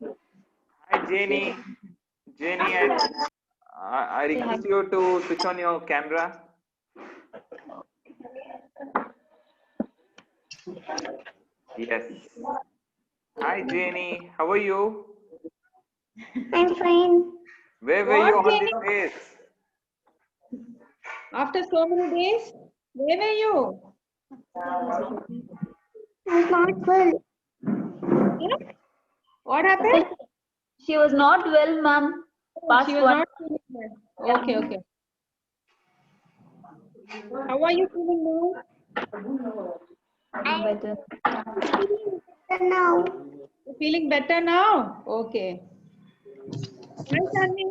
Hi, Jenny. Jenny, I request you to switch on your camera. Yes. Hi, Jenny. How are you? I'm fine. Where were What, you all Jenny? these days? After so many days, where were you? I'm not well. Yeah? What happened? She was not well, ma'am. Oh, she Past was one. not feeling well. Okay, okay. How are you feeling now? Better. Now. You feeling better now? Okay. Hi, Tanvi.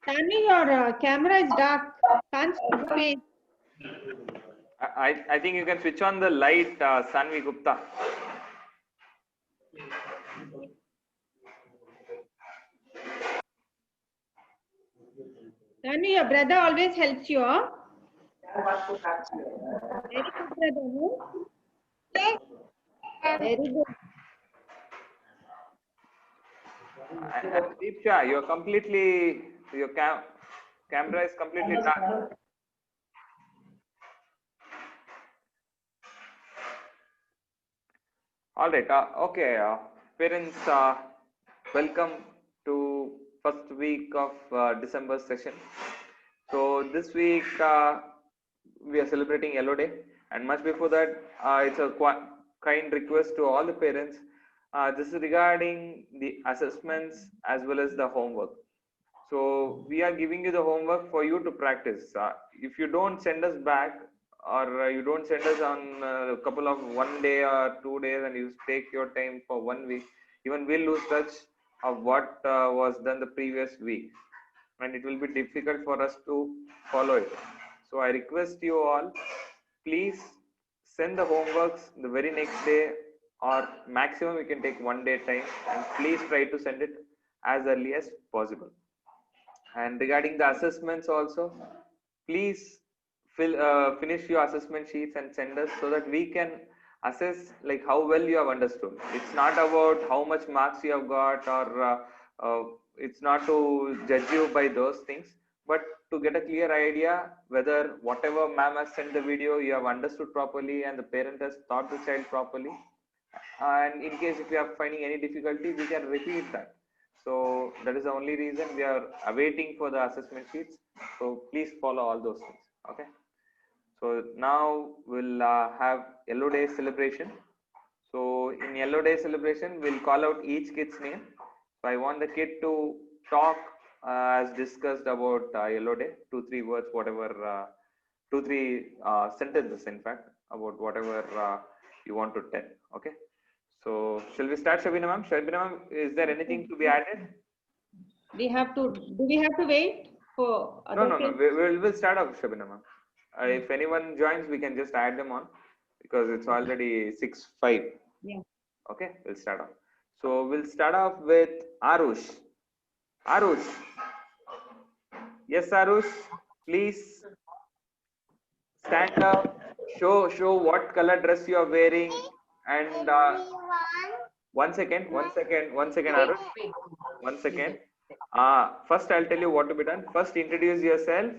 Tanvi, your camera is dark. Can't see your face. I think you can switch on the light, Sanvi Gupta. Tanvi, your brother always helps you, huh? Very good, brother. No? Yes. Very good. And Deepsha, your camera is completely dark. All right. Okay. Parents, welcome to first week of December session. So this week we are celebrating Yellow Day, and much before that, it's a kind request to all the parents. This is regarding the assessments as well as the homework. So we are giving you the homework for you to practice. If you don't send us back, or you don't send us on a couple of 1 day or 2 days, and you take your time for 1 week, even we'll lose touch of what was done the previous week, and it will be difficult for us to follow it. So I request you all, please send the homeworks the very next day, or maximum you can take 1 day time, and please try to send it as early as possible. And regarding the assessments also, please finish your assessment sheets and send us, so that we can assess like how well you have understood. It's not about how much marks you have got, or it's not to judge you by those things, but to get a clear idea whether whatever ma'am has sent the video you have understood properly, and the parent has taught the child properly. And in case if you are finding any difficulty, we can repeat that. So that is the only reason we are awaiting for the assessment sheets. So please follow all those things. Okay. So now we'll have Yellow Day celebration. So in Yellow Day celebration, we'll call out each kid's name. So I want the kid to talk as discussed about Yellow Day, 2 3 words, whatever, 2 3 sentences, in fact, about whatever you want to tell. Okay. So shall we start, Shabina ma'am? Shabina ma'am, is there anything to be added? We have to. Do we have to wait for No, other no, no. kids? We'll start off, Shabina ma'am. If anyone joins, we can just add them on, because it's already 6:05. Yeah. Okay, we'll start off. So we'll start off with Arush. Arush. Yes, Arush. Please stand up. Show what color dress you are wearing, and one second, Arush. 1 second. First, I'll tell you what to be done. First, introduce yourself.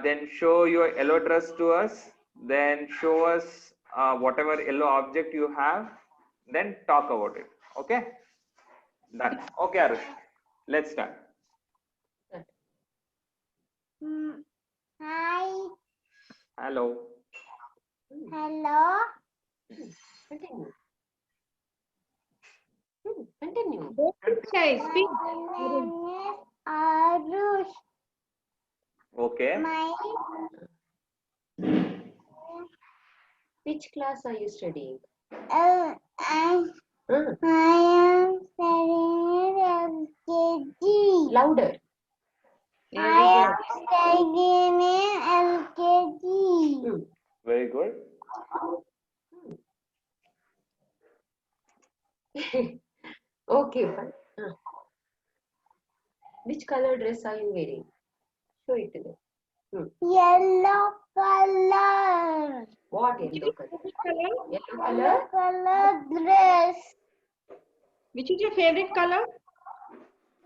Then show your yellow dress to us. Then show us whatever yellow object you have. Then talk about it. Okay? Done. Okay, Arush. Let's start. Hi. Hello. Hello. Continue. Continue. Don't be shy. Speak. My name is Arush. Okay. My Which class are you studying? I Hmm. am studying LKG. Louder. I am studying in LKG. Hmm. Very good. Okay, fine. Which color dress are you wearing? Show it to them. Yellow color. What Which is yellow your color? favorite color? Yellow Yellow color? color dress. Which is your favorite color?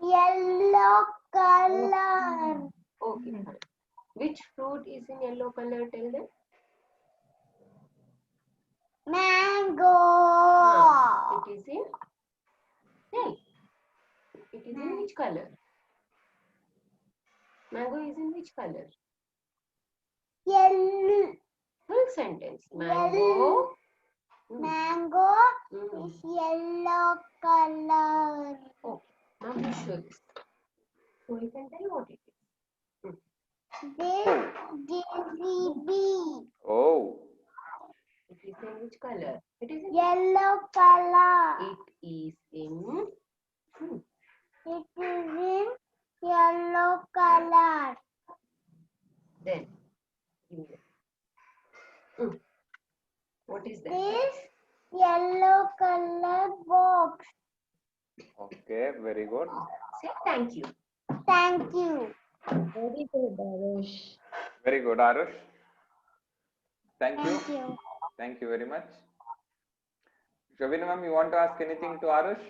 Yellow color. Okay. Fine. Which fruit is in yellow color? Tell them. Mango. It is in. Tell. It is in which color? Mango is in which color? Yellow. Full sentence. Mango. Mango Mm. is yellow color. Okay. Now you show this. So you can tell what it is. This JCB. Oh, It is in which color? It is in. Yellow color. It is in. It is in yellow color. Then. Give me that. What is that? This yellow color box. okay, very good. Say thank you. Thank you. Very good, Arush. Very good, Arush. Thank you. Thank you. Thank you very much. Shavina ma'am, you want to ask anything to Arush?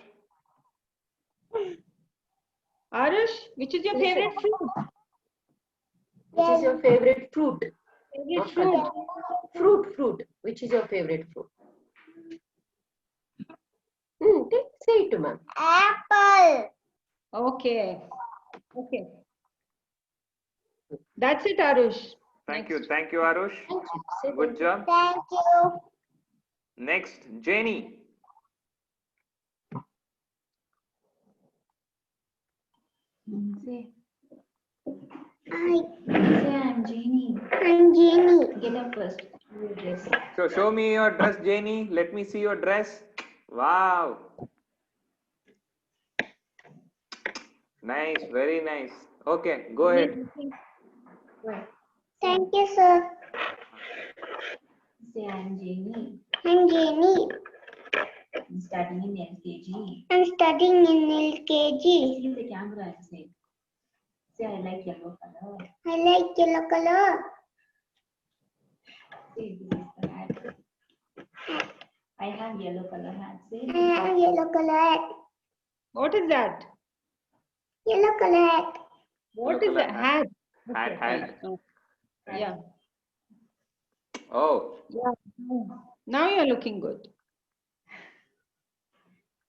Arush, which is your Listen. favorite fruit? Which is your favorite fruit? Favorite Not fruit. color. Fruit. Which is your favorite fruit? Say it to ma'am. Apple. Okay. Okay. That's it, Arush. Thank Next. you. Thank you, Arush. Thank you. Say Good thank you. job. Thank you. Next, Jenny. Say, Hi. I'm Jeannie. I'm Jenny. Get up first. Your dress. So show me your dress, Jenny. Let me see your dress. Wow. Nice. Very nice. Okay, go ahead. Right. Thank you, sir. Say, I'm Jeannie. I'm Jenny. I'm studying in LKG. I'm studying in LKG. See the camera and say, I like yellow color. I like yellow color. Say, this is the hat. I have yellow color hat. Say, I have yellow color hat. What is that? Yellow color hat. What Yellow is color that? Hat. Hat, Okay, hat. fine. Yeah. Oh, Yeah. Now you're looking good.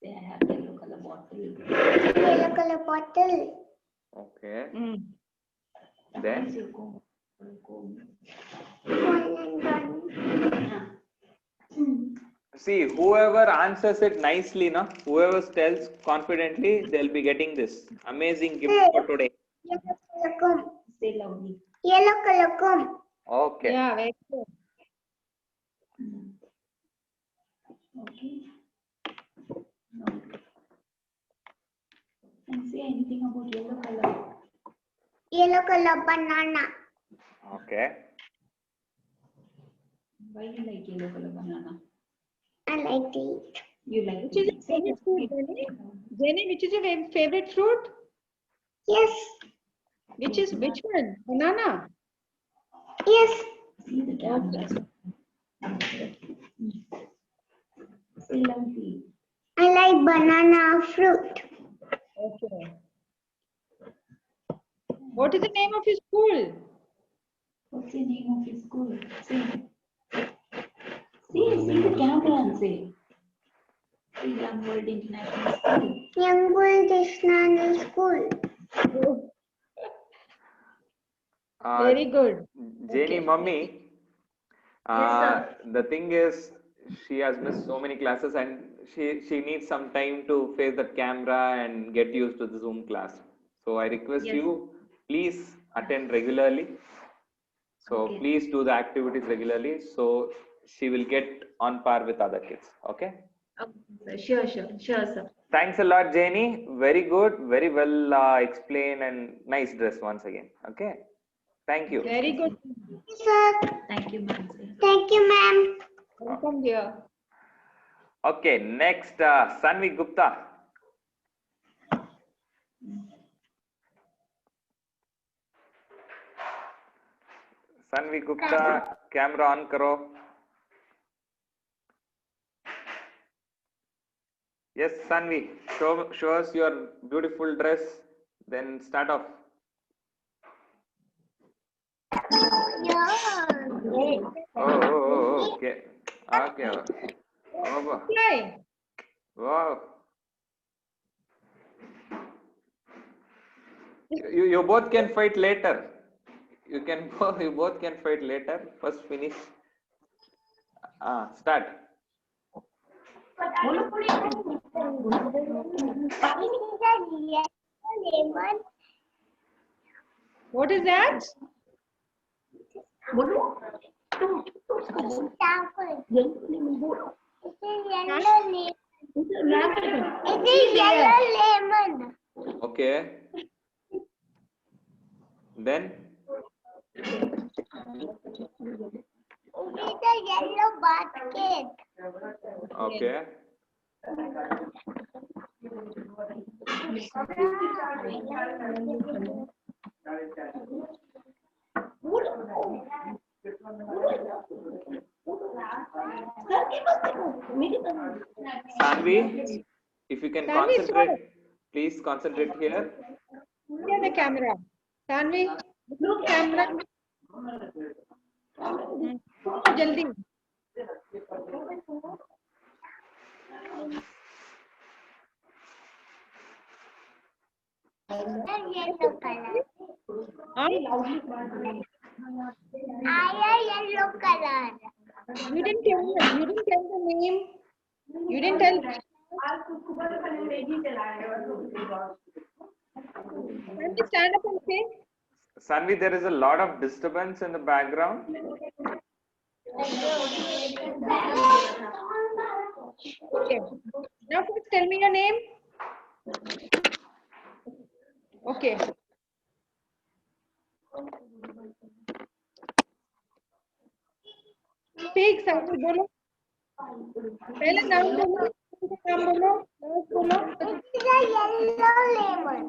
say, I have yellow color bottle. Yellow color bottle. okay. Mm. Then Say, comb. Comb. One and one. see, whoever answers it nicely, no, whoever tells confidently, they'll be getting this amazing gift for today. Yellow color comb. Say loudly. Yellow color comb. Okay. Yeah, very good. Okay. No. And say anything about yellow color. Yellow color banana. Okay. Why you like yellow color banana? I like to eat. You like Which to is eat. your Say favorite fruit, that. Jenny? Jenny, which is your favorite fruit? Yes. Which one? Banana. Yes. See the camera. Say loudly. I like banana fruit. Okay. What is the name of your school? What's the name of your school? Say. See the camera and say. Say Young World International School. Young World International School. Very good. Jenny, Okay. mummy. Yes, The thing is, she has missed so many classes, and she needs some time to face the camera and get used to the Zoom class. So I request Yes. you, please attend regularly. So Okay. please do the activities regularly, so she will get on par with other kids. Okay. Sure, sir. Thanks a lot, Jenny. Very good, very well explained, and nice dress once again. Okay. Thank you. Very good. Sir. Thank you, ma'am. Thank you, ma'am. Welcome, dear. Okay. Next, Sanvi Gupta. Sanvi Gupta, camera on karo. Yes, Sanvi, show us your beautiful dress. Then start off. Oh, okay. Okay. Oh, Play. wow. You both can fight later. You both can fight later. First finish. Start. Lemon. What is that? Apple. It is yellow lemon. It is yellow lemon. Okay. Then It is a yellow basket. okay. Sanvi, if you can Sanvi, concentrate, please concentrate here. Look at the camera. Sanvi, look camera. Jaldi. Yellow color. Huh? Yellow color. You didn't tell the name. You didn't tell. Sanvi, stand up and say. Sanvi, there is a lot of disturbance in the background. Okay. Now first tell me your name. Okay. Speak, Sanvi, बोलो. पहले नाम बोलो. नाम बोलो. नाम बोलो. It is a yellow lemon.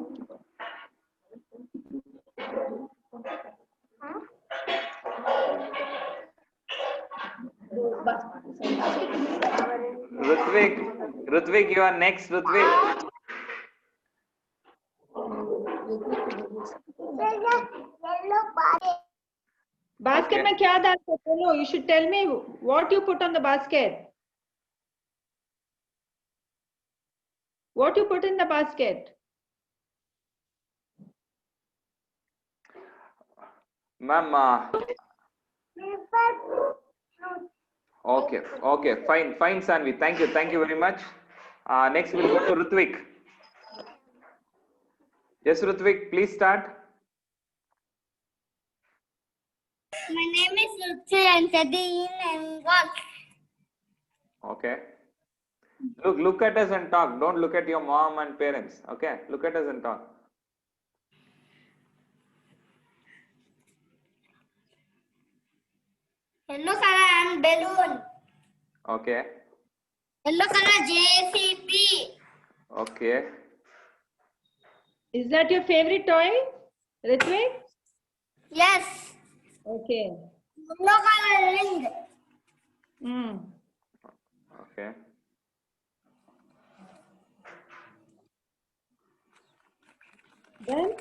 Rutvik, you are next, Rutvik. It is a yellow basket. Basket Okay. में क्या डालते हो? बोलो. You should tell me what you put on the basket. What you put in the basket? Ma'am, okay, fine, Sanvi. Thank you very much. Next, we'll go to Rutvik. Yes, Rutvik, please start. My name is Ruchi and studying in Bengal. Okay. Look at us and talk. Don't look at your mom and parents. Okay. Look at us and talk. Yellow color and balloon. Okay. Yellow color JCB. Okay. Is that your favorite toy, Ritvik? Yes. Okay. Yellow color ring. Hmm. Okay. Then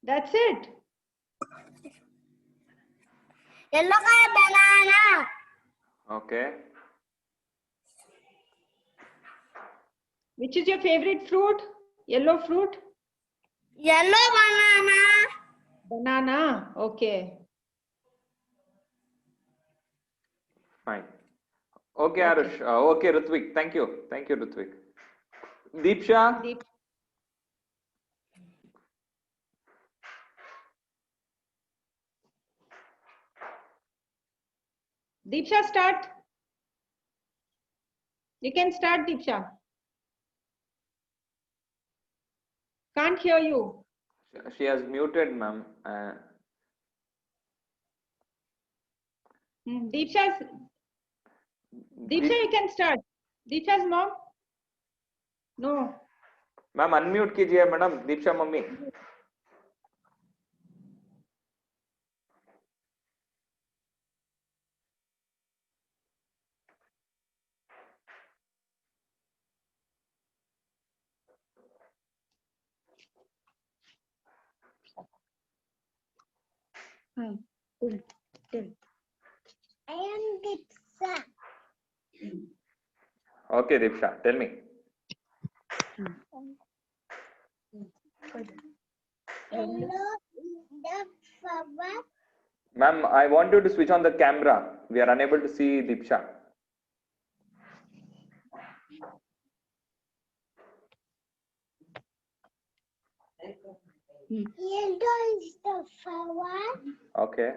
that's it. Yellow color banana. Okay. Which is your favorite fruit? Yellow fruit? Yellow banana. Banana. Okay. Fine. Okay, Arush. Okay, Rutvik. Thank you, Rutvik. Deepsha. Deep. Deepsha, start. You can start, Deepsha. Can't hear you. She has muted, ma'am. Deepsha, you can start. Deepsha's mom? No. Ma'am, unmute कीजिए, madam. Deepsha mummy. I am Dipsa. Okay, Deepsha, tell me. Yellow is the flower. Ma'am, I want you to switch on the camera. We are unable to see Deepsha. Yellow is the flower. Okay.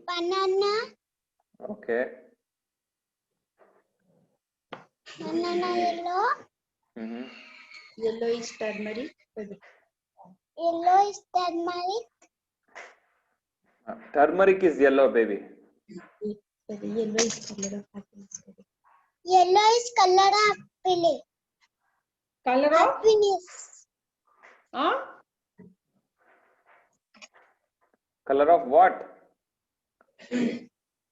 Banana. Okay. Banana yellow. Mm-hmm. Yellow is turmeric. Yellow is turmeric. Turmeric is yellow, baby. Yellow is color of happiness. Yellow is color of happiness. Color of? Happiness. Huh? Color of what?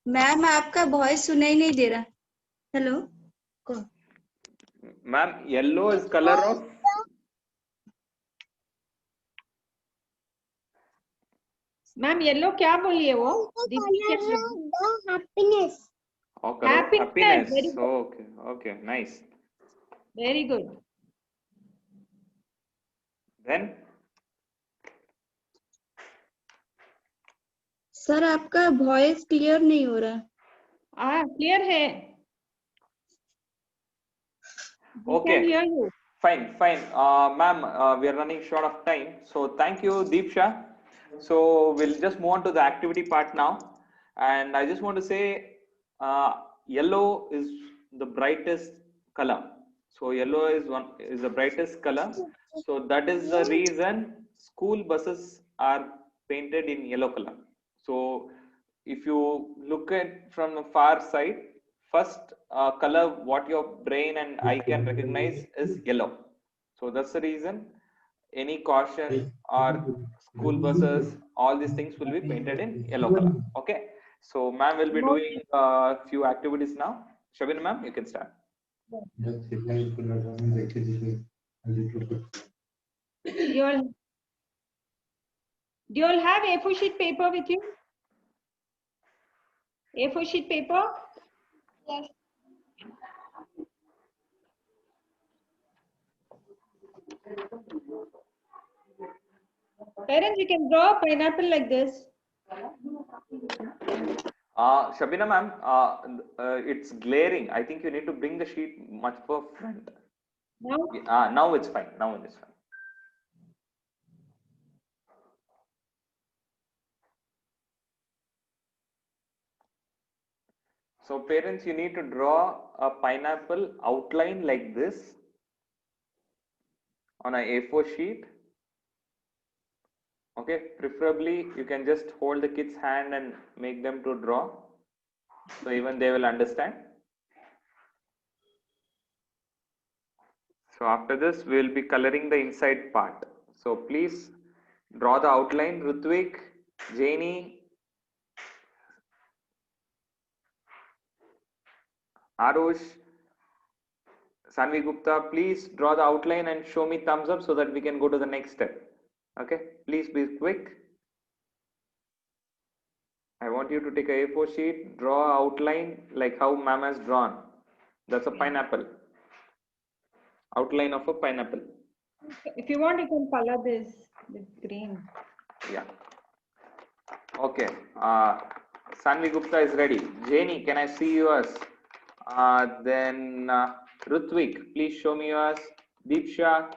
Ma'am आपका voice सुनाई नहीं दे रहा. Hello. Ma'am, yellow is color of. Ma'am yellow क्या बोली है वो? दीदी क्या बोली? The happiness. Oh, color of Happiness. happiness. Very good. Okay. Okay. Nice. Very good. Then. Sir आपका वॉइस क्लियर नहीं हो रहा. Clear है. We Okay. can hear you. Fine. Ma'am, we are running short of time. So thank you, Deepsha. So we'll just move on to the activity part now. And I just want to say, yellow is the brightest color. So yellow is the brightest color. So that is the reason school buses are painted in yellow color. So if you look at from the far side, first color what your brain and eye can recognize is yellow. So that's the reason any caution or school buses, all these things will be painted in yellow color. Okay. So ma'am will be doing a few activities now. Shabina ma'am, you can start. Do you all have A4 sheet paper with you? A4 sheet paper? Yes. Parents, you can draw a pineapple like this. Shabina ma'am, it's glaring. I think you need to bring the sheet much more front. Now? Now it's fine. Now it is fine. So parents, you need to draw a pineapple outline like this on a A4 sheet. Okay, preferably you can just hold the kid's hand and make them to draw. So even they will understand. So after this, we will be coloring the inside part. So please draw the outline. Rutvik, Janie, Arush, Sanvi Gupta, please draw the outline and show me thumbs up so that we can go to the next step. Okay, please be quick. I want you to take a A4 sheet, draw an outline like how ma'am has drawn. That's a pineapple. Outline of a pineapple. If you want, you can color this with green. Yeah. Okay. Sanvi Gupta is ready. Janie, can I see yours? Then Rutvik, please show me yours. Deepsha.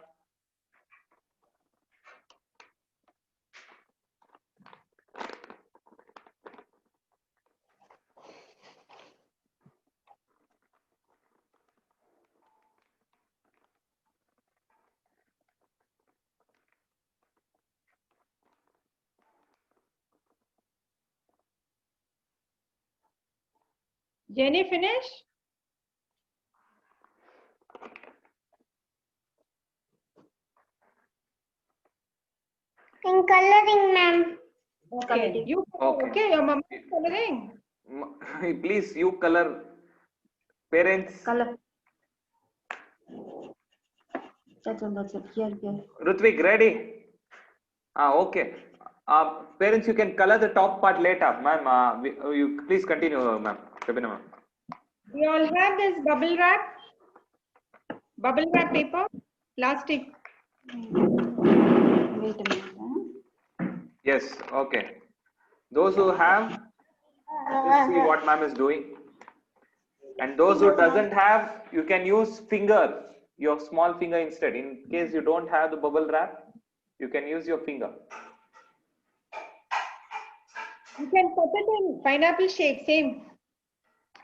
Jenny, finish? In coloring, ma'am. Okay. You Okay. okay? Your mom is coloring. Please, you color Parents, Color. That's all. Here. Rutvik, ready? Okay. Parents, you can color the top part later, ma'am. You please continue, ma'am. Shabina, ma'am. We all have this bubble wrap paper, plastic. Wait a minute. Yes. Okay. Those who have, just see what ma'am is doing. And those who doesn't have, you can use finger, your small finger instead. In case you don't have the bubble wrap, you can use your finger. You can cut it in pineapple shape, same.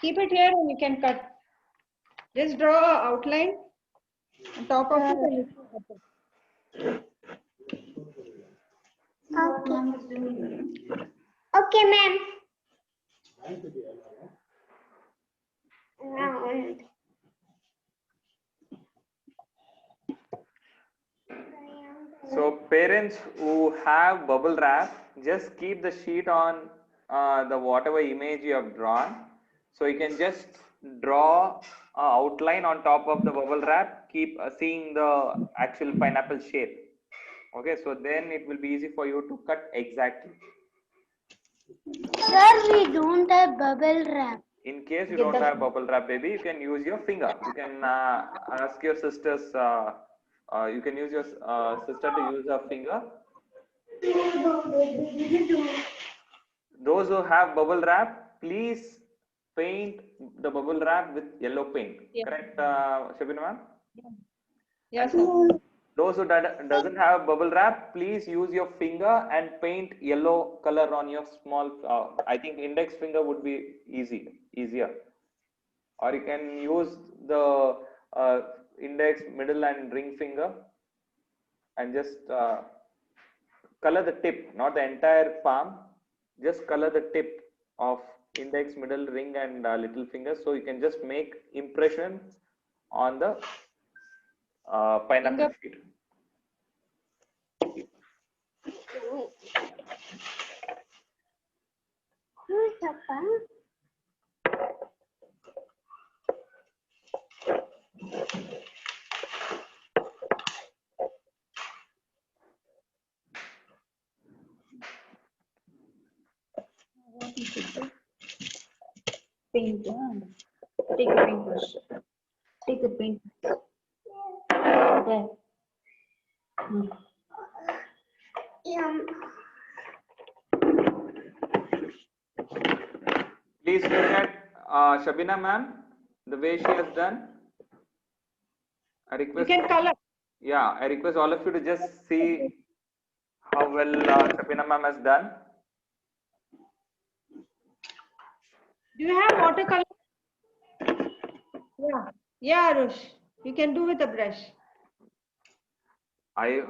Keep it here and you can cut. Just draw an outline on top of it and you can cut it. Okay, ma'am. Round. So parents who have bubble wrap, just keep the sheet on the whatever image you have drawn. So you can just draw a outline on top of the bubble wrap, keep seeing the actual pineapple shape. Okay, so then it will be easy for you to cut exactly. Sir, we don't have bubble wrap. In case you don't have bubble wrap, baby, you can use your finger. You can ask your sisters. You can use your sister to use her finger. Those who have bubble wrap, please paint the bubble wrap with yellow paint. Yeah. Correct, Shabina ma'am? Yes, sir. Those who doesn't have bubble wrap, please use your finger and paint yellow color on your small. I think index finger would be easier. Or you can use the index, middle, and ring finger, and just color the tip, not the entire palm. Just color the tip of index, middle, ring, and little finger. So you can just make impression on the pineapple sheet. Who's Papa? Paint. Take a paintbrush. Take a paint. There. Please look at Shabina ma'am, the way she has done. I You request. can color. Yeah, I request all of you to just see how well Shabina ma'am has done. Do you have watercolor? Yeah, Arush. You can do with a brush. I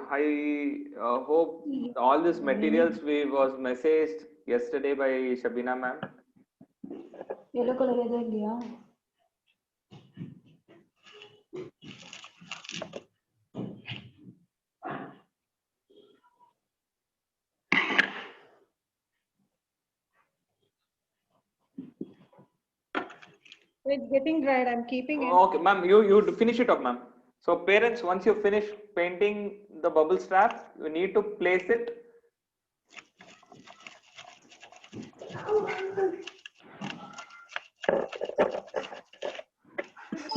hope all these materials was messaged yesterday by Shabina ma'am. Yellow color is India. So it's getting dried. I'm keeping it. Okay, ma'am, you finish it up, ma'am. So parents, once you finish painting the bubble strap, you need to place it.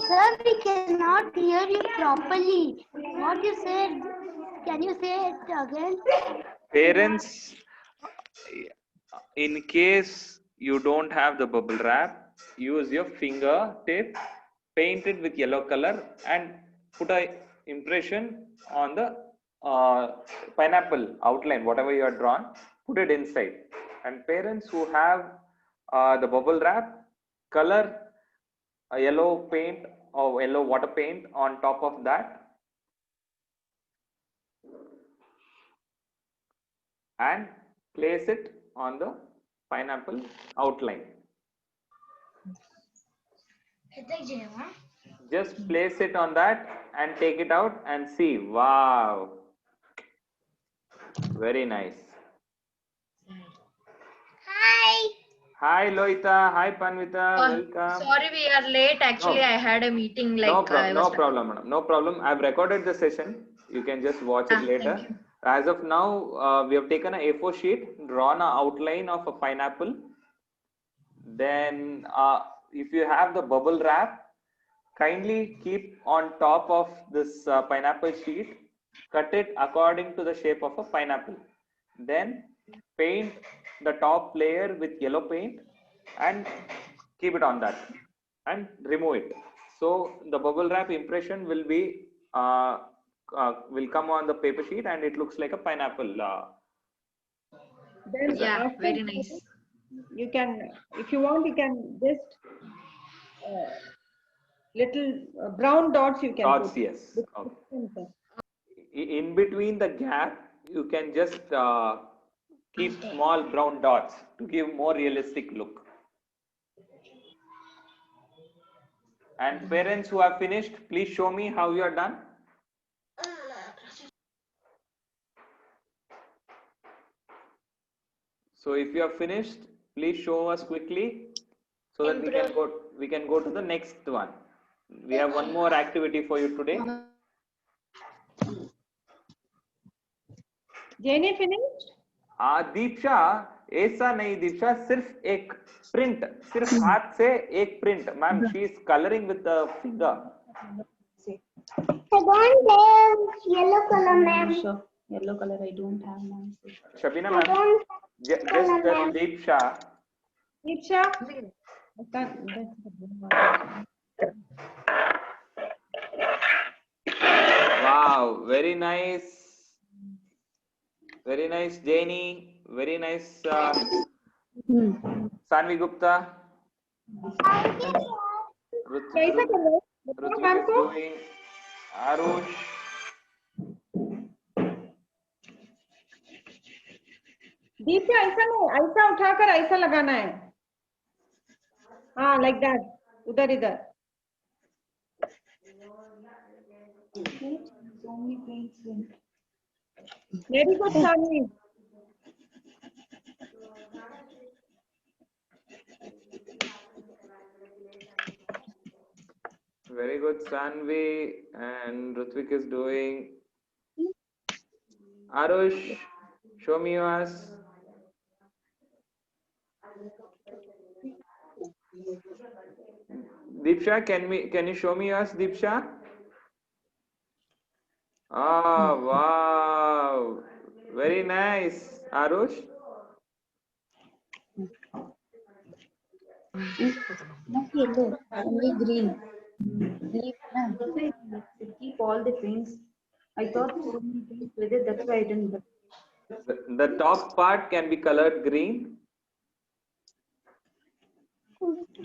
Sir, we cannot hear you properly. What you said, can you say it again? Parents, in case you don't have the bubble wrap, use your finger tip, paint it with yellow color, and put a impression on the pineapple outline, whatever you are drawn, put it inside. And parents who have the bubble wrap, color a yellow paint or yellow water paint on top of that, and place it on the pineapple outline. Just place it on that and take it out and see. Wow, very nice. Hi. Hi Loita. Hi Panvita. Welcome. Sorry, we are late. Actually, No. I had a meeting. No Like problem. I No was. problem, madam. No problem. I've recorded the session. You can just watch it later. Thank you. As of now, we have taken a A4 sheet, drawn an outline of a pineapple. Then, if you have the bubble wrap, kindly keep on top of this pineapple sheet. Cut it according to the shape of a pineapple. Then paint the top layer with yellow paint and keep it on that and remove it. So the bubble wrap impression will be will come on the paper sheet and it looks like a pineapple. Then Yeah, after very that, nice. you can, if you want, you can just little brown dots you can Dots, put. yes. Okay. In between the gap, you can just keep small brown dots to give more realistic look. And parents who have finished, please show me how you are done. So if you are finished, please show us quickly so that we can go to the next one. We have one more activity for you today. Jenny finished? दीक्षा ऐसा नहीं दीक्षा सिर्फ एक print सिर्फ हाथ से एक print ma'am she is colouring with the finger I don't have yellow color, ma'am. Sure. Yellow color I don't have, ma'am. Shabina I ma'am don't just color, tell ma'am. Deepsha Deepsha? I can't, wow very nice Janie very nice Sanvi Gupta कैसा कर रहे हो? Rutvik काम is को? doing Arush Deepti ऐसा नहीं, ऐसा उठाकर ऐसा लगाना है. हाँ, like that. उधर इधर. So many paints in. Very good, Sanvi. very good Sanvi and Rutvik is doing Arush show me yours Deepsha can you show me yours Deepsha oh wow very nice Arush Not yellow, only green. Leave, na. Keep all the paints. I thought so many paints with it, that's why I didn't. the top part can be colored green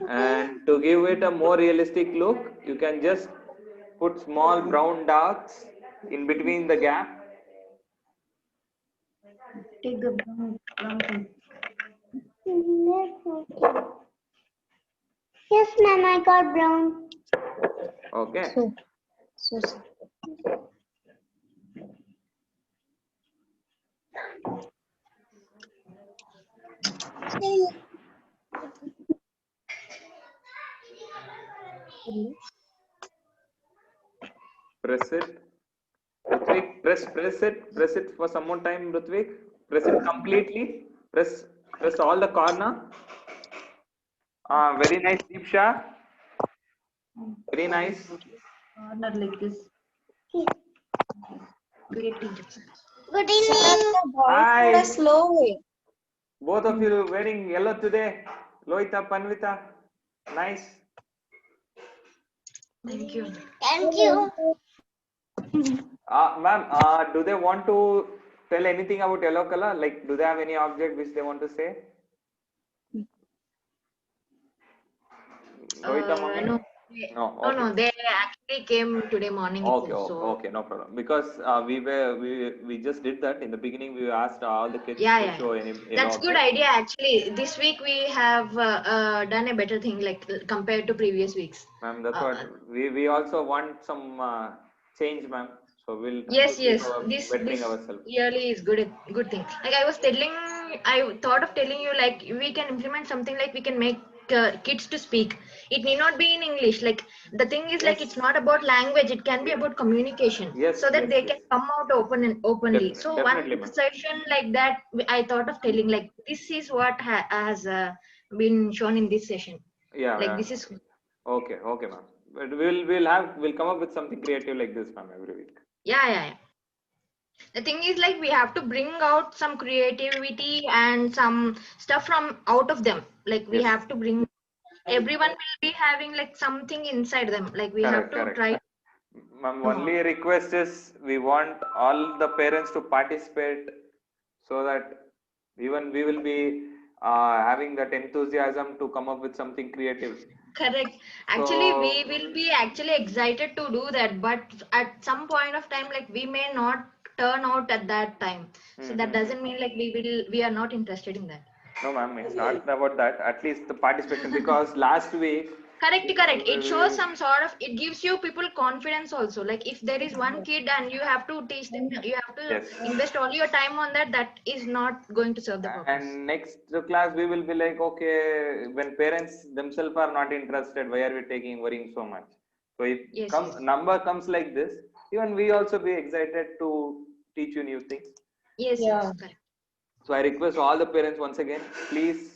and to give it a more realistic look you can just put small brown dots in between the gap Take the brown thing. Yes, ma'am, I got brown. okay So. press it Rutvik press it for some more time Rutvik press it completely press all the corner very nice Deepsha very nice Corner like this. Great. Good evening. hi slow way. both of you wearing yellow today Loita Panvita nice Thank you. Thank you. ma'am do they want to tell anything about yellow color like do they have any object which they want to say Loita mommy? No. No, okay. No. They actually came today morning. Okay, itself, okay, so. okay, no problem. Because we just did that in the beginning. We asked all the kids Yeah, to yeah. show any. That's good idea. Actually, this week we have done a better thing, like compared to previous weeks. Ma'am, that's what we also want some change, ma'am. So we'll Yes. keep bettering This ourselves. yearly is good thing. Like I was telling I thought of telling you like we can implement something like we can make kids to speak. It need not be in English. Like the thing is like Yes. it's not about language. It can be about communication. Yes, So that yes, they yes. can come out openly. So one Definitely, ma'am. session like that, I thought of telling like this is what has been shown in this session. Yeah, Like yeah. this is Okay, okay, ma'am. But we'll come up with something creative like this, ma'am, every week. yeah. The thing is like we have to bring out some creativity and some stuff from out of them. Like we Yes. have to bring everyone will be having like something inside them. Like we have to Correct. try. Ma'am, only request is we want all the parents to participate so that even we will be having that enthusiasm to come up with something creative. Correct. Actually, So, we will be actually excited to do that, but at some point of time, like we may not turn out at that time. So that doesn't mean like we are not interested in that. no, ma'am, it's not about that. At least the participation, because last week. Correct. It shows some sort of, it gives you people confidence also. Like if there is one kid and you have to teach them, you have to Yes. invest all your time on that, that is not going to serve the purpose. And next class we will be like, okay, when parents themselves are not interested, why are we worrying so much? So if Yes. number comes like this, even we also be excited to teach you new things. Yes, correct. So I request all the parents once again, please.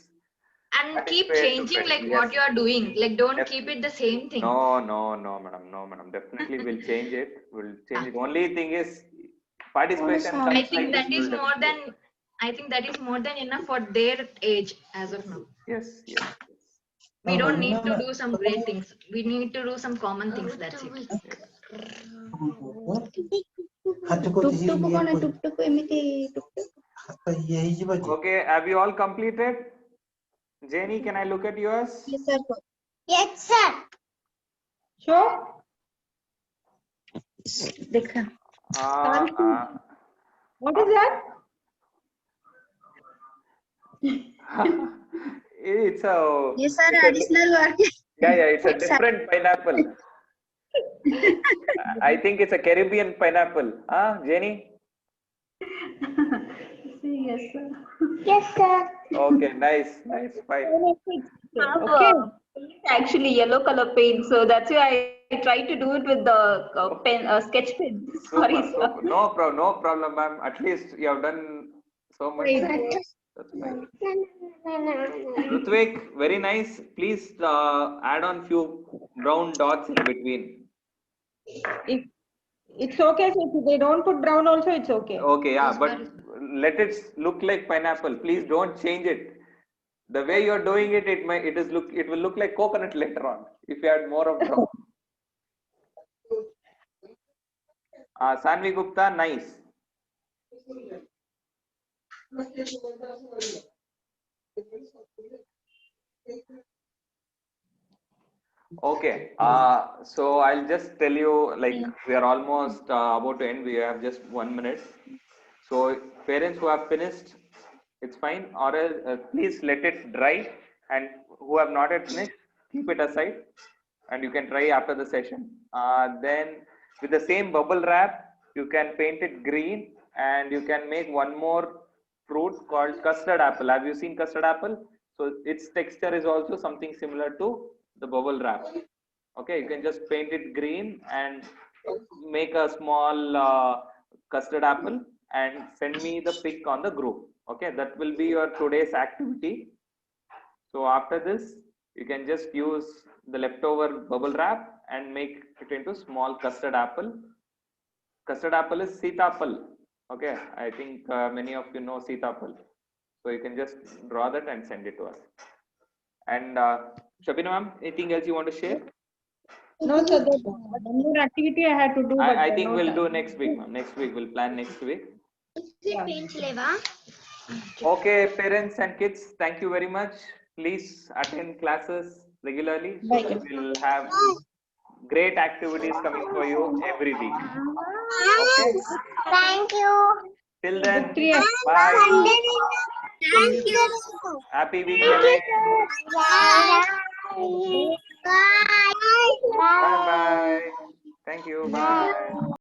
And keep participate to changing like yes. what you are doing. Like don't keep it the same thing. No, madam. Definitely we'll change it. We'll change it. Only thing is participation. I think that is more than enough for their age as of now. Yes. We don't need to do some great things. We need to do some common things. That's it. Okay, have you all completed? Jenny, can I look at yours? Yes, sir. Yes, sir. Sure. What is that? It's a. Yes, sir. it's a- Additional work. Yeah, it's a different pineapple. I think it's a Caribbean pineapple. Jenny? Yes, sir. Yes, sir. Okay, nice, fine. Okay. Actually, yellow color paint, so that's why I tried to do it with the pen, sketch pen. Sorry, sir. Super. No problem, ma'am. At least you have done so much. That's fine. Rutvik, very nice. Please add on few brown dots in between. It's okay. So if they don't put brown also, it's okay. Okay, yeah, but let it look like pineapple. Please don't change it. The way you're doing it, it will look like coconut later on if you add more of brown. Sanvi Gupta, nice. Okay, so I'll just tell you, like we are almost about to end. We have just 1 minute. So parents who have finished, it's fine. Or else, please let it dry. And who have not yet finished, keep it aside, and you can try after the session. Then with the same bubble wrap, you can paint it green, and you can make one more fruit called custard apple. Have you seen custard apple? So its texture is also something similar to the bubble wrap. Okay, you can just paint it green and make a small custard apple and send me the pic on the group. Okay, that will be your today's activity. So after this, you can just use the leftover bubble wrap and make it into small custard apple. Custard apple is sitapal. Okay, I think many of you know sitapal. So you can just draw that and send it to us. And Shabina ma'am, anything else you want to share? No, sir. There's one more activity I had to do. I think we'll do next week, ma'am. Next week, we'll plan next week. Okay, parents and kids, thank you very much. Please attend classes regularly. So that we'll have great activities coming for you every week. Okay. Thank you. Till then, Victory. bye. Thank you. Happy weekend. Bye. Bye. Bye bye. Thank you. Bye.